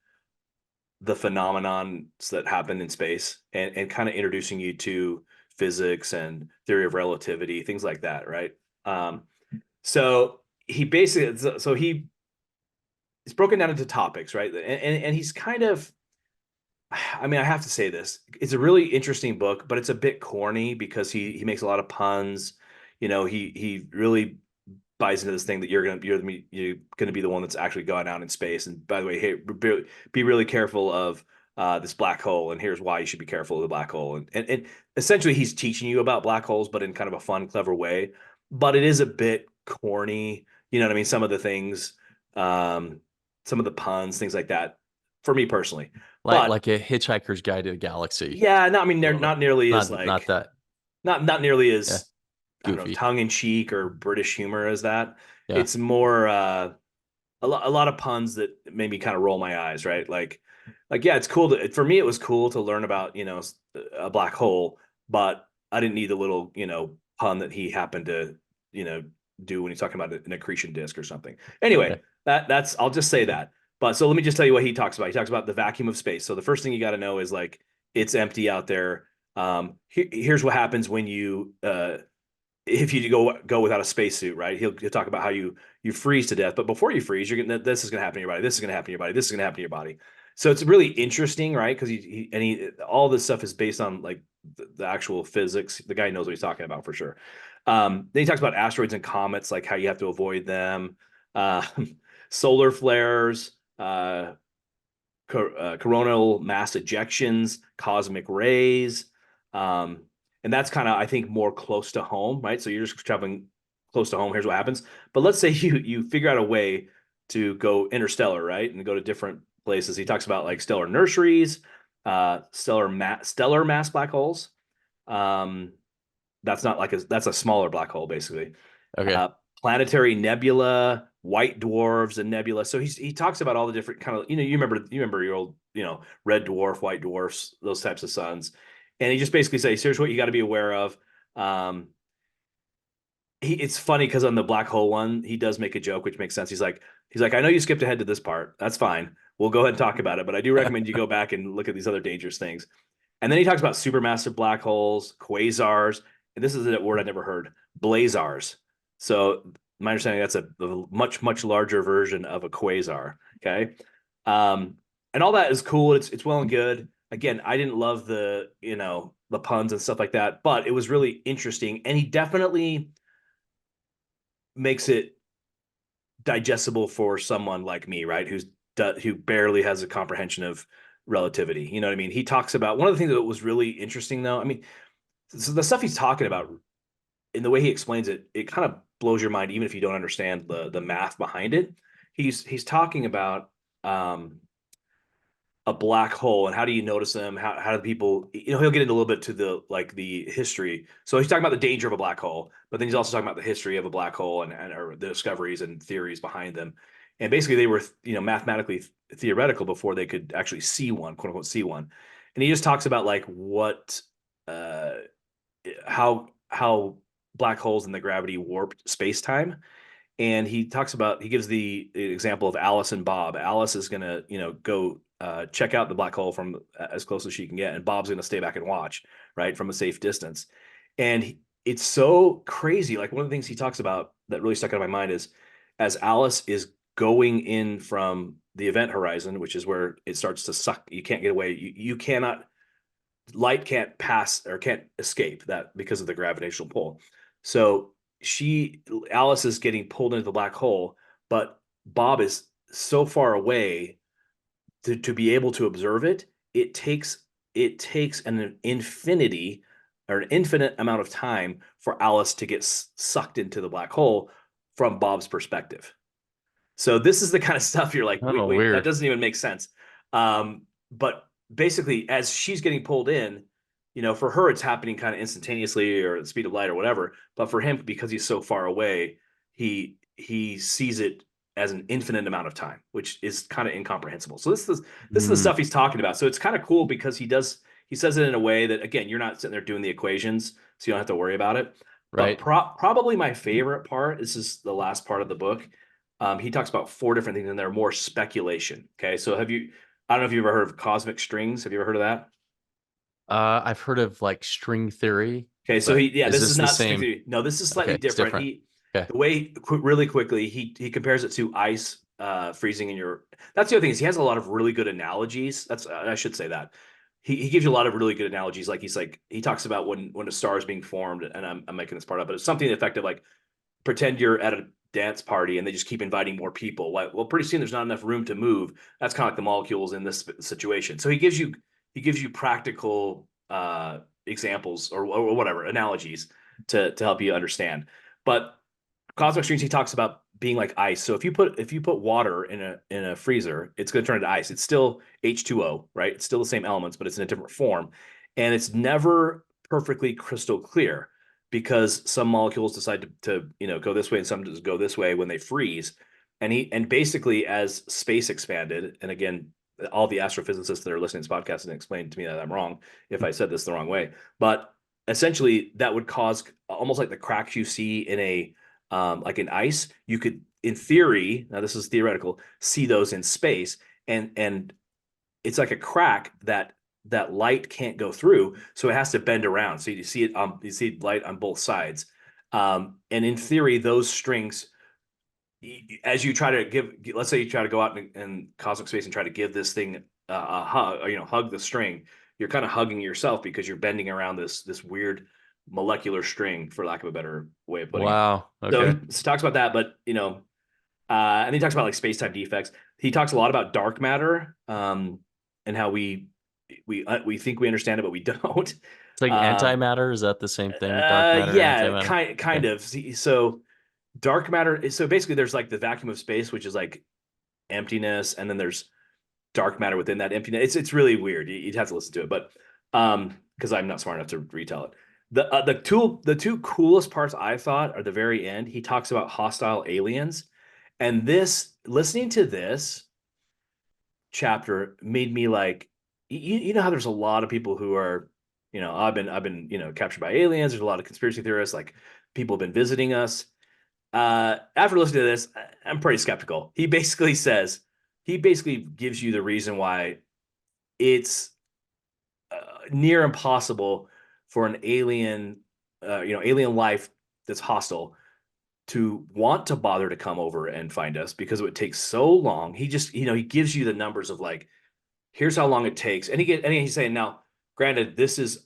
the phenomenons that happen in space and kind of introducing you to physics and theory of relativity, things like that, right? Um, so he basically, so he it's broken down into topics, right? And he's kind of, I mean, I have to say this. It's a really interesting book, but it's a bit corny because he makes a lot of puns. He really buys into this thing that you're gonna be the one that's actually going out in space. And by the way, hey, be really careful of this black hole, and here's why you should be careful of the black hole. And essentially, he's teaching you about black holes, but in kind of a fun, clever way. But it is a bit corny. You know what I mean? Some of the things, um, some of the puns, things like that, for me personally. But Like a Hitchhiker's Guide to the Galaxy yeah, no, I mean, a they're little bit. not nearly as Not like that. not nearly Yeah, as I don't know, goofy. tongue in cheek or British humor as that. Yeah. It's more a lot of puns that made me kind of roll my eyes, right? Like yeah, it's cool for me it was cool to learn about, a black hole, but I didn't need the little, pun that he happened to, you know, do when he's talking about an accretion disk or something. Anyway, Okay. that's I'll just say that. But so let me just tell you what he talks about. He talks about the vacuum of space. So the first thing you got to know is like it's empty out there. Here's what happens when you if you go without a spacesuit, right? He'll talk about how you freeze to death, but before you freeze, you're gonna this is gonna happen to your body. This is gonna happen to your body. This is gonna happen to your body. So it's really interesting, right? Because he all this stuff is based on like the actual physics. The guy knows what he's talking about for sure. Then he talks about asteroids and comets, like how you have to avoid them, uh, solar flares, coronal mass ejections, cosmic rays. Um, and that's kind of, I think, more close to home, right? So you're just traveling close to home. Here's what happens. But let's say you figure out a way to go interstellar, right? And go to different places. He talks about like stellar nurseries, stellar mass black holes. Um, that's not like that's a smaller black hole, basically. Okay. Uh, Planetary nebula, white dwarfs, and nebula. So he talks about all the different kind of you remember your old red dwarf, white dwarfs, those types of suns, and he just basically says here's what you got to be aware of. Um, it's funny because on the black hole one, he does make a joke, which makes sense. He's like, I know you skipped ahead to this part. That's fine. We'll go ahead and talk about it, but I do recommend you go back and look at these other dangerous things. And then he talks about supermassive black holes, quasars, and this is a word I never heard, blazars. So my understanding that's a much much larger version of a quasar. Okay, um, and all that is cool. It's well and good. Again, I didn't love the puns and stuff like that, but it was really interesting, and he definitely makes it digestible for someone like me, right? Who barely has a comprehension of relativity. You know what I mean? He talks about one of the things that was really interesting, though. I mean, so the stuff he's talking about in the way he explains it, it kind of blows your mind, even if you don't understand the math behind it. He's talking about a black hole and how do you notice them? How do people, he'll get into a little bit to the history. So he's talking about the danger of a black hole, but then he's also talking about the history of a black hole and or the discoveries and theories behind them. And basically they were, mathematically theoretical before they could actually see one, quote unquote, see one. And he just talks about like what, how black holes and the gravity warped space time. And he gives the example of Alice and Bob. Alice is gonna go check out the black hole from as close as she can get, and Bob's gonna stay back and watch, right, from a safe distance. And it's so crazy. Like one of the things he talks about that really stuck out in my mind is as Alice is going in from the event horizon, which is where it starts to suck, you can't get away, you cannot, light can't pass or can't escape that because of the gravitational pull. So Alice is getting pulled into the black hole, but Bob is so far away to be able to observe it. It takes an infinity or an infinite amount of time for Alice to get sucked into the black hole from Bob's perspective. So this is the kind of stuff you're like, wait, Oh, wait, that weird. doesn't even make sense. But basically, as she's getting pulled in, for her it's happening kind of instantaneously or the speed of light or whatever. But for him, because he's so far away, he sees it as an infinite amount of time, which is kind of incomprehensible. So this is the Mm, stuff he's talking about. So it's kind of cool because he says it in a way that again, you're not sitting there doing the equations, so you don't have to worry about it. But right. probably my favorite part, this is the last part of the book, He talks about four different things, and they're more speculation. Okay, so I don't know if you've ever heard of cosmic strings. Have you ever heard of that? I've heard of like string theory, Okay, so but yeah, is this is this the not same? strictly. No, this is slightly Okay, it's different. different. Okay. The way really quickly, he compares it to ice freezing in your. That's the other thing is he has a lot of really good analogies. That's I should say that he gives you a lot of really good analogies. Like he talks about when a star is being formed, and I'm making this part up, but it's something effective like pretend you're at a dance party and they just keep inviting more people. Well, pretty soon there's not enough room to move. That's kind of like the molecules in this situation. So he gives you practical examples or whatever analogies to help you understand. But cosmic strings he talks about being like ice. So if you put water in a freezer, it's going to turn into ice. It's still H2O, right? It's still the same elements, but it's in a different form, and it's never perfectly crystal clear because some molecules decide to go this way and some just go this way when they freeze. And basically as space expanded, and again, all the astrophysicists that are listening to this podcast and explain to me that I'm wrong if I said this the wrong way, but essentially that would cause almost like the cracks you see in a like in ice. You could, in theory, now this is theoretical, see those in space, and it's like a crack that light can't go through, so it has to bend around. So you see light on both sides, and in theory, those strings, as you try to let's say you try to go out in cosmic space and try to give this thing a hug, hug the string, you're kind of hugging yourself because you're bending around this weird molecular string, for lack of a better way of putting it. Wow. So he Okay. talks about that, but and he talks about like space-time defects. He talks a lot about dark matter, and how we think we understand it, but we don't. It's like Um, antimatter. Is that the same thing? Dark matter, yeah, antimatter? kind Okay. of. So dark matter. So basically, there's like the vacuum of space, which is like emptiness, and then there's dark matter within that emptiness. It's really weird. You'd have to listen to it, but because I'm not smart enough to retell it. The two coolest parts I thought are the very end. He talks about hostile aliens, and this listening to this chapter made me like, you know how there's a lot of people who are, I've been captured by aliens. There's a lot of conspiracy theorists, like people have been visiting us. After listening to this, I'm pretty skeptical. He basically gives you the reason why it's near impossible for an alien life that's hostile to want to bother to come over and find us because it would take so long. He just, he gives you the numbers of like, here's how long it takes. And he's saying now, granted, this is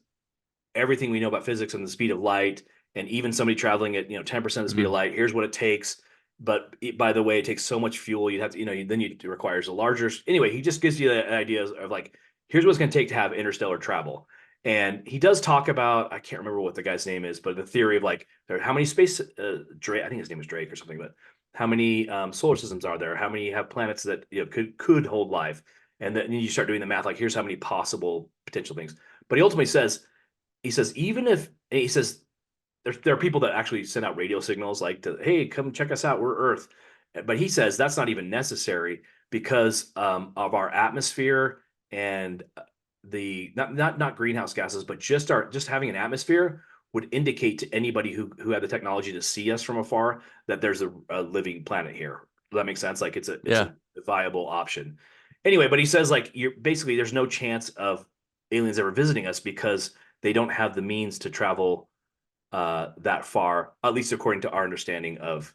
everything we know about physics and the speed of light, and even somebody traveling at 10% the speed of Mhm. light. Here's what it takes. But by the way, it takes so much fuel. You'd have to, then it requires a larger. Anyway, he just gives you the ideas of like, here's what it's going to take to have interstellar travel. And he does talk about, I can't remember what the guy's name is, but the theory of like, how many space, Drake, I think his name was Drake or something, but how many solar systems are there? How many have planets that could hold life? And then you start doing the math, like here's how many possible potential things. But he ultimately says, even if he says there are people that actually send out radio signals like to, hey, come check us out, we're Earth. But he says that's not even necessary because of our atmosphere and the not greenhouse gases, but just having an atmosphere would indicate to anybody who had the technology to see us from afar that there's a living planet here. Does that make sense? Like it's a Yeah. viable option. Anyway, but he says like you're basically there's no chance of aliens ever visiting us because they don't have the means to travel that far, at least according to our understanding of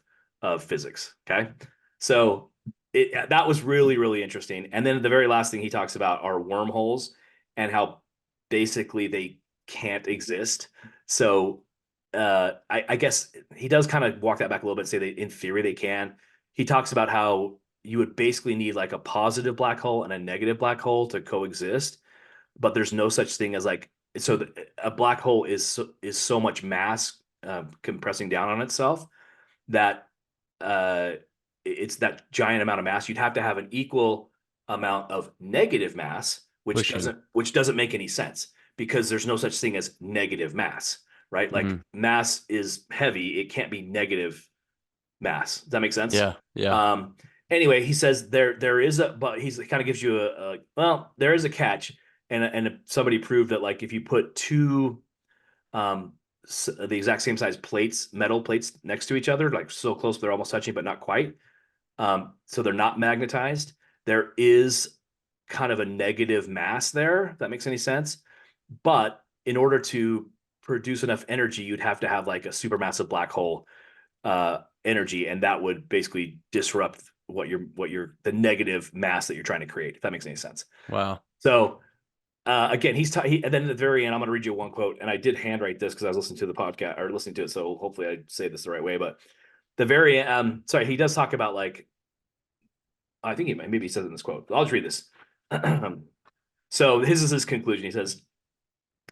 physics. Okay, so that was really really interesting. And then the very last thing he talks about are wormholes and how basically they can't exist. So I guess he does kind of walk that back a little bit and say that in theory they can. He talks about how you would basically need like a positive black hole and a negative black hole to coexist, but there's no such thing as like a black hole is so much mass compressing down on itself that uh, it's that giant amount of mass. You'd have to have an equal amount of negative mass, which Pushing. doesn't make any sense because there's no such thing as negative mass, right? Like Hmm. mass is heavy; it can't be negative mass. Does that make sense? Yeah. Yeah. Um, anyway, he says there is but he kind of gives you well, there is a catch, and somebody proved that like if you put two um the exact same size plates, metal plates next to each other, like so close they're almost touching but not quite, So they're not magnetized. There is kind of a negative mass there, if that makes any sense. But in order to produce enough energy, you'd have to have like a supermassive black hole energy, and that would basically disrupt what you're the negative mass that you're trying to create, if that makes any sense. Wow. So again, and then at the very end, I'm going to read you one quote, and I did handwrite this because I was listening to the podcast or listening to it, so hopefully I say this the right way. But the very sorry, he does talk about like I think maybe he says it in this quote. I'll just read this. So his is his conclusion. He says,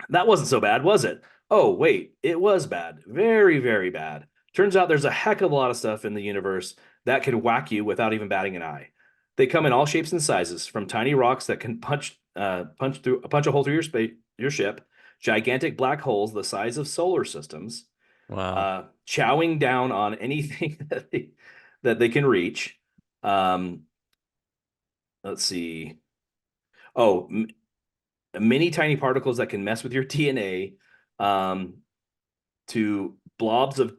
"That wasn't so bad, was it? Oh, wait, it was bad. Very, very bad. Turns out there's a heck of a lot of stuff in the universe that can whack you without even batting an eye. They come in all shapes and sizes, from tiny rocks that can punch a hole through your ship, gigantic black holes the size of solar systems, Wow. chowing down on anything that they can reach. Um, let's see. Oh, many tiny particles that can mess with your DNA, um, to blobs of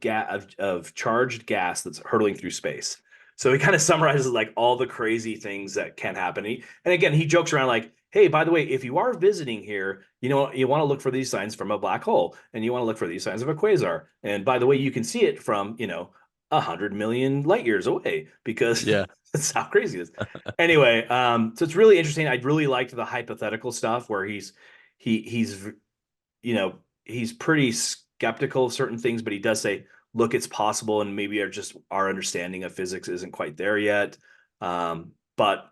of charged gas that's hurtling through space. So he kind of summarizes like all the crazy things that can happen. And again, he jokes around like, "Hey, by the way, if you are visiting here, you want to look for these signs from a black hole, and you want to look for these signs of a quasar. And by the way, you can see it from 100 million light years away because Yeah. that's how crazy it is." Anyway, so it's really interesting. I really liked the hypothetical stuff where he's he's pretty skeptical of certain things, but he does say, look, it's possible, and maybe our understanding of physics isn't quite there yet. But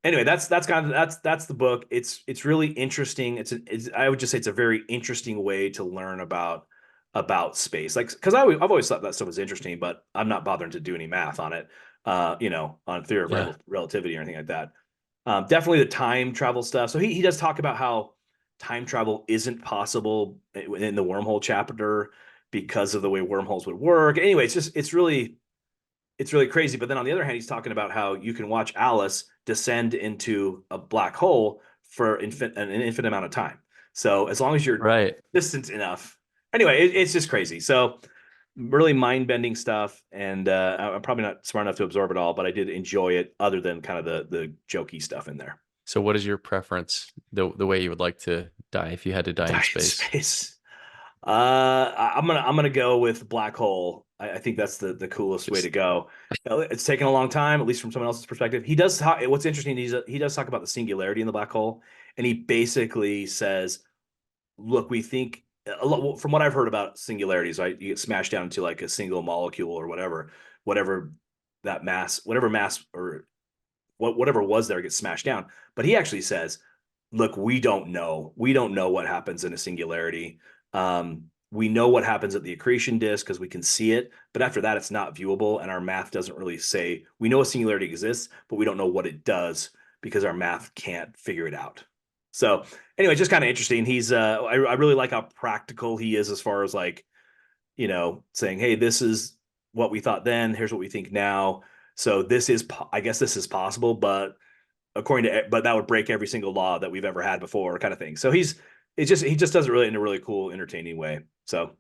anyway, that's the book. It's really interesting. I would just say it's a very interesting way to learn about space. Like, because I've always thought that stuff was interesting, but I'm not bothering to do any math on it, on theory of Yeah. relativity or anything like that. Definitely the time travel stuff. So he does talk about how time travel isn't possible in the wormhole chapter because of the way wormholes would work. Anyway, it's really crazy. But then on the other hand, he's talking about how you can watch Alice descend into a black hole for an infinite amount of time. So as long as you're Right. distant enough. Anyway, it's just crazy. So really mind-bending stuff, and I'm probably not smart enough to absorb it all, but I did enjoy it other than kind of the jokey stuff in there. So what is your preference, the way you would like to die if you had to die in Die in space? space. I'm gonna go with black hole. I think that's the coolest way to Just go. It's taken a long time, at least from someone else's perspective. He does talk. What's interesting, he does talk about the singularity in the black hole, and he basically says, "Look, we think a lot from what I've heard about singularities, right? You get smashed down into like a single molecule or whatever whatever mass or whatever was there gets smashed down." But he actually says, look, we don't know. We don't know what happens in a singularity. We know what happens at the accretion disk because we can see it, but after that, it's not viewable, and our math doesn't really say. We know a singularity exists, but we don't know what it does because our math can't figure it out. So anyway, just kind of interesting. I really like how practical he is as far as like, saying, hey, this is what we thought then. Here's what we think now. So I guess this is possible, but but that would break every single law that we've ever had before, kind of thing. So he just does it really in a really cool, entertaining way. So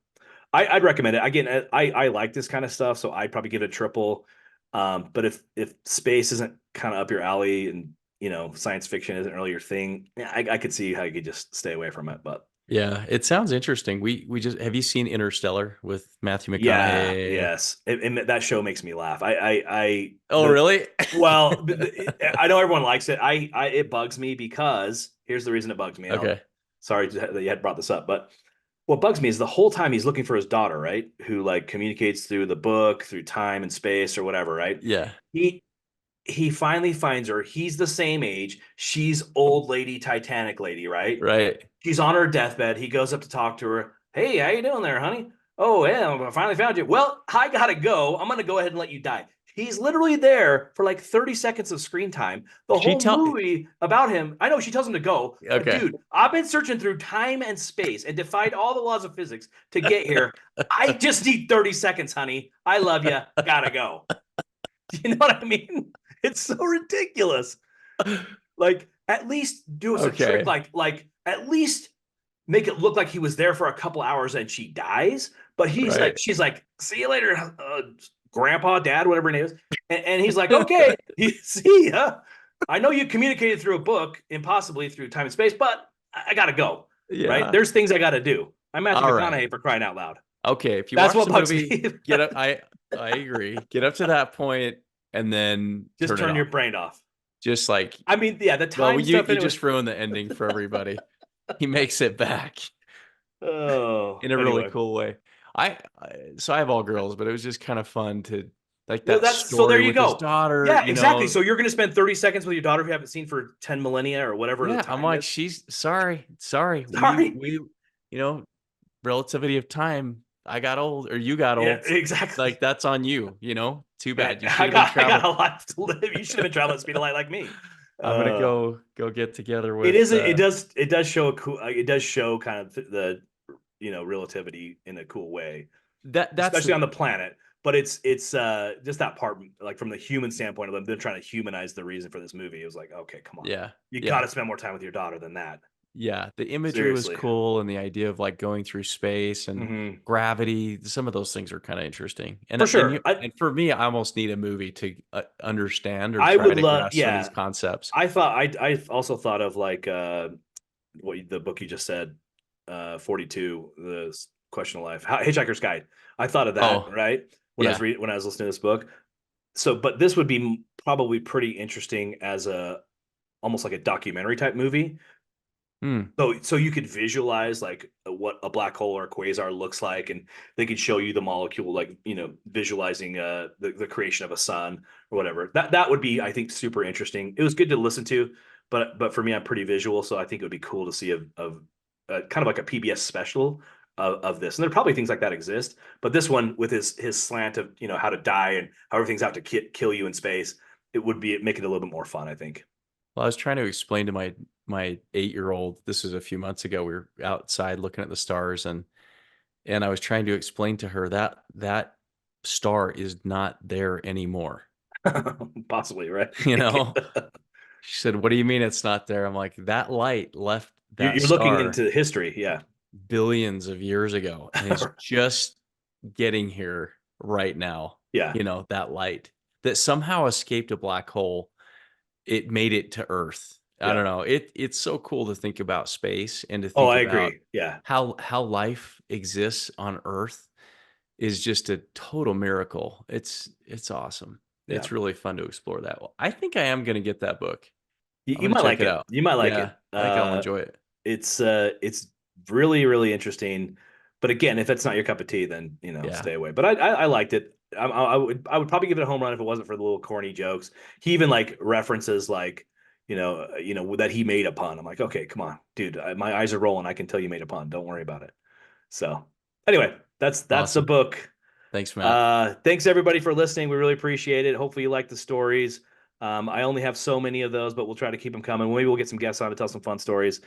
I'd recommend it. Again, I like this kind of stuff, so I'd probably give it a triple. But if space isn't kind of up your alley, and science fiction isn't really your thing, I could see how you could just stay away from it. But Yeah, it sounds interesting. We just have you seen Interstellar with Matthew yeah, McConaughey? yes, and that show makes me laugh. I Oh, really? well, I know everyone likes it. It bugs me because here's the reason it bugs me. And Okay. sorry that you had brought this up, but what bugs me is the whole time he's looking for his daughter, right? Who like communicates through the book, through time and space or whatever, right? Yeah. He he finally finds her. He's the same age. She's old lady Titanic lady, right? Right. She's on her deathbed. He goes up to talk to her. Hey, how you doing there, honey? Oh, yeah, I finally found you. Well, I gotta go. I'm gonna go ahead and let you die. He's literally there for like 30 seconds of screen time. The She whole tell movie about him. I know she tells him to go, but Okay. dude, I've been searching through time and space and defied all the laws of physics to get here. I just need 30 seconds, honey. I love you. Gotta go. You know what I mean? It's so ridiculous. Like, at least do us a trick. Okay. Like at least make it look like he was there for a couple hours and she dies. But Right. she's like, see you later, grandpa, dad, whatever her name is. And he's like, okay, see ya. I know you communicated through a book, impossibly through time and space, but I gotta go. Right? Yeah. There's things I gotta do. I'm Matthew All right. McConaughey for crying out loud. Okay. If you That's watch what the bugs movie, me. get up. I agree. Get up to that point and then Just turn it turn your off. brain off. Just like, I mean, yeah, the well, time you stuff you in it was. just ruined the ending for everybody. He makes it back Oh, in a really anyway. cool way. So I have all girls, but it was just kind of fun to like Well, that that's so there story you with his go. daughter, Yeah, exactly. So you're going to spend 30 seconds with your daughter who you haven't seen for 10 millennia or whatever the Yeah, I'm time like, is. she's sorry. Sorry. You know, relativity of time. I got old or you got Yeah, old. exactly. Like that's on you, Too Yeah, bad. You should have been I got traveling. a life to live. You should have been traveling at the speed of light like me. I'm gonna Uh, go get together it with is. It does show a cool. It does show kind of the relativity in a cool way, that's especially the on the planet. But it's just that part, like from the human standpoint of them trying to humanize the reason for this movie. It was like, okay, come on, yeah, you got yeah. to spend more time with your daughter than that. Yeah, the imagery was Seriously. cool and the idea of like going through space and Hmm. gravity, some of those things are kind of interesting. And For and you sure. I and for me, I almost need a movie to understand or I try would to love. grasp some of these Yeah, concepts. I also thought of like what the book you just said, 42, the question of life, Hitchhiker's Guide. I thought of that, Oh, right? yeah. When I was listening to this book. So, but this would be probably pretty interesting as a almost like a documentary type movie. Hmm. So you could visualize like what a black hole or a quasar looks like, and they could show you the molecule, like visualizing the creation of a sun or whatever. That would be, I think, super interesting. It was good to listen to, but for me, I'm pretty visual, so I think it would be cool to see a kind of like a PBS special of this. And there are probably things like that exist, but this one with his slant of how to die and how everything's out to kill you in space, it would be make it a little bit more fun, I think. Well, I was trying to explain to my 8-year-old, this was a few months ago. We were outside looking at the stars and I was trying to explain to her that that star is not there anymore. Possibly, right? You know? She said, "What do you mean it's not there?" I'm like, "That light left that You're looking star into history, yeah. billions of years ago and is just getting here right now." Yeah, That light that somehow escaped a black hole, it made it to Earth. I yeah. don't know. It's so cool to think about space and to Oh, think I about agree. Yeah, how life exists on Earth is just a total miracle. It's awesome. yeah. It's really fun to explore that. I think I am gonna get that book. I'm You gonna might check like it it. out. You might like Yeah, it. I think I'll enjoy it. It's really really interesting. But again, if it's not your cup of tea, then Yeah. stay away. But I liked it. I would probably give it a home run if it wasn't for the little corny jokes. He even like references like that he made a pun. I'm like, okay, come on, dude. My eyes are rolling. I can tell you made a pun. Don't worry about it. So anyway, that's the Awesome. book. Thanks, Matt. Thanks everybody for listening. We really appreciate it. Hopefully you like the stories. I only have so many of those, but we'll try to keep them coming. Maybe we'll get some guests on to tell some fun stories.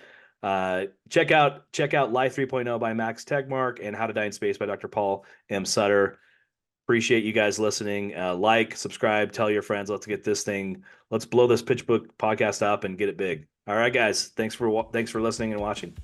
Check out Life 3.0 by Max Tegmark and How to Die in Space by Dr. Paul M. Sutter. Appreciate you guys listening. Like, subscribe, tell your friends. Let's blow this PitchBook podcast up and get it big. All right, guys. Thanks for listening and watching.